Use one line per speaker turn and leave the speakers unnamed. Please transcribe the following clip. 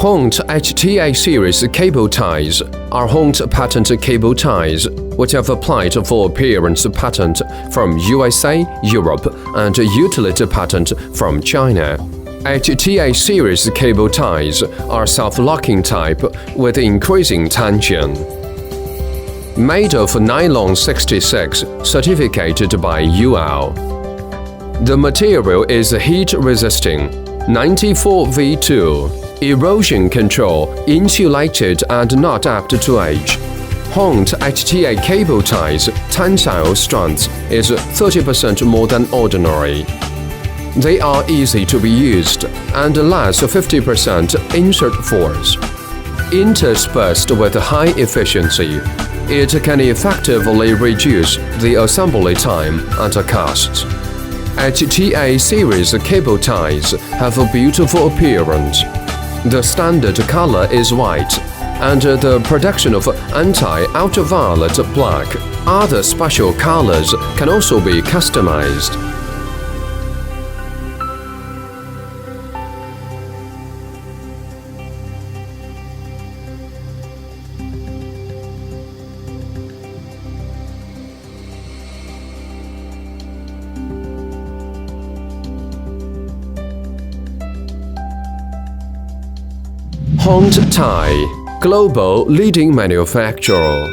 Hont HTA Series Cable ties are Hont patent cable ties, which have applied for appearance patent from USA, Europe, and utility patent from China. HTA Series cable ties are self-locking type with increasing tension. Made of nylon 66, certificated by UL. The material is heat-resisting, 94V2. Erosion control, insulated and not apt to age. Hont HTA cable ties tensile strength is 30% more than ordinary. They are easy to be used and last 50% insert force. Interspersed with high efficiency, it can effectively reduce the assembly time and costs. HTA series cable ties have a beautiful appearance. The standard color is white, and the production of anti-ultraviolet black. Other special colors can also be customized. Hont HTA, global leading manufacturer.